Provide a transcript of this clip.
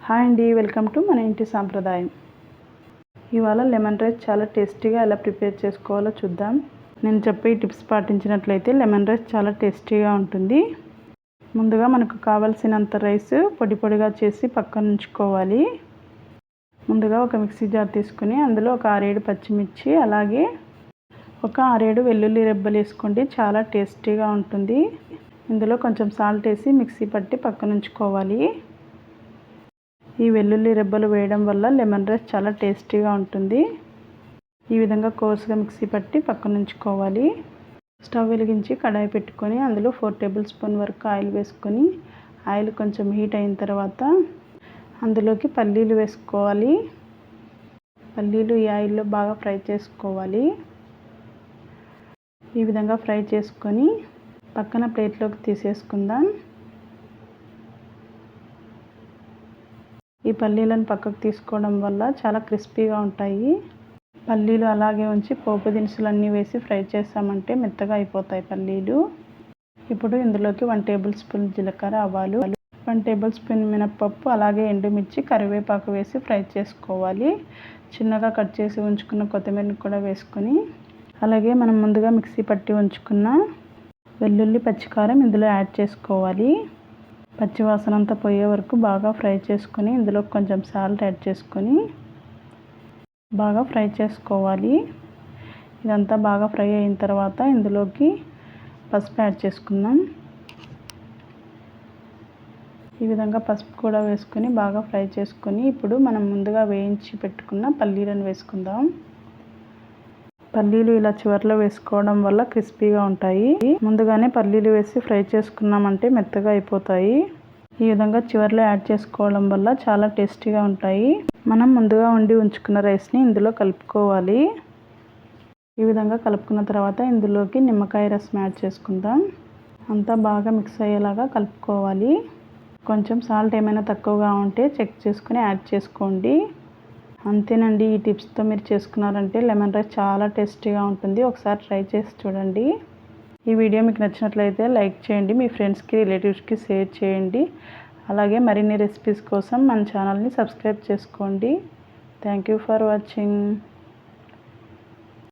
Hi అండి, welcome to మన ఇంటి సాంప్రదాయం. ఇవాళ లెమన్ రైస్ చాలా టేస్టీగా ఎలా ప్రిపేర్ చేసుకోవాలో చూద్దాం. నేను చెప్పే ఈ టిప్స్ పాటించినట్లయితే లెమన్ రైస్ చాలా టేస్టీగా ఉంటుంది. ముందుగా మనకు కావాల్సినంత రైస్ పొడి పొడిగా చేసి పక్కన ఉంచుకోవాలి. ముందుగా ఒక మిక్సీ జార్ తీసుకుని అందులో ఒక 6-7 పచ్చిమిర్చి, అలాగే ఒక 6-7 వెల్లుల్లి రెబ్బలు వేసుకోండి. చాలా టేస్టీగా ఉంటుంది. ఇందులో కొంచెం సాల్ట్ వేసి మిక్సీ పట్టి పక్కన ఉంచుకోవాలి. ఈ వెల్లుల్లి రెబ్బలు వేయడం వల్ల లెమన్ రైస్ చాలా టేస్టీగా ఉంటుంది. ఈ విధంగా కోర్సుగా మిక్సీ పట్టి పక్కన ఉంచుకోవాలి. స్టవ్ వెలిగించి కడాయి పెట్టుకొని అందులో 4 టేబుల్ స్పూన్ వరకు ఆయిల్ వేసుకొని, ఆయిల్ కొంచెం హీట్ అయిన తర్వాత అందులోకి పల్లీలు వేసుకోవాలి. పల్లీలు ఈ ఆయిల్లో బాగా ఫ్రై చేసుకోవాలి. ఈ విధంగా ఫ్రై చేసుకొని పక్కన ప్లేట్లోకి తీసేసుకుందాం. ఈ పల్లీలను పక్కకు తీసుకోవడం వల్ల చాలా క్రిస్పీగా ఉంటాయి. పల్లీలు అలాగే ఉంచి పోపు దినుసులన్నీ వేసి ఫ్రై చేసామంటే మెత్తగా అయిపోతాయి పల్లీలు. ఇప్పుడు ఇందులోకి 1 టేబుల్ స్పూన్ జీలకర్ర, ఆవాలు, 1 టేబుల్ స్పూన్ మినప్పప్పు, అలాగే ఎండుమిర్చి, కరివేపాకు వేసి ఫ్రై చేసుకోవాలి. చిన్నగా కట్ చేసి ఉంచుకున్న కొత్తిమీరని కూడా వేసుకొని, అలాగే మనం ముందుగా మిక్సీ పట్టి ఉంచుకున్న వెల్లుల్లి, పచ్చికారం ఇందులో యాడ్ చేసుకోవాలి. పచ్చివాసన అంతా పోయే వరకు బాగా ఫ్రై చేసుకొని ఇందులో కొంచెం సాల్ట్ యాడ్ చేసుకొని బాగా ఫ్రై చేసుకోవాలి. ఇదంతా బాగా ఫ్రై అయిన తర్వాత ఇందులోకి పసుపు యాడ్ చేసుకుందాం. ఈ విధంగా పసుపు కూడా వేసుకొని బాగా ఫ్రై చేసుకొని ఇప్పుడు మనం ముందుగా వేయించి పెట్టుకున్న పల్లీలను వేసుకుందాం. పల్లీలు ఇలా చివర్లో వేసుకోవడం వల్ల క్రిస్పీగా ఉంటాయి. ముందుగానే పల్లీలు వేసి ఫ్రై చేసుకున్నామంటే మెత్తగా అయిపోతాయి. ఈ విధంగా చివర్లో యాడ్ చేసుకోవడం వల్ల చాలా టేస్టీగా ఉంటాయి. మనం ముందుగా వండి ఉంచుకున్న రైస్ని ఇందులో కలుపుకోవాలి. ఈ విధంగా కలుపుకున్న తర్వాత ఇందులోకి నిమ్మకాయ రసం యాడ్ చేసుకుందాం. అంతా బాగా మిక్స్ అయ్యేలాగా కలుపుకోవాలి. కొంచెం సాల్ట్ ఏమైనా తక్కువగా ఉంటే చెక్ చేసుకుని యాడ్ చేసుకోండి. అంతేనండి, ఈ టిప్స్తో మీరు చేసుకున్నారంటే లెమన్ రైస్ చాలా టేస్టీగా ఉంటుంది. ఒకసారి ట్రై చేసి చూడండి. ఈ వీడియో మీకు నచ్చినట్లయితే లైక్ చేయండి, మీ ఫ్రెండ్స్కి, రిలేటివ్స్కి షేర్ చేయండి. అలాగే మరిన్ని రెసిపీస్ కోసం మన ఛానల్ని సబ్స్క్రైబ్ చేసుకోండి. Thank you for watching.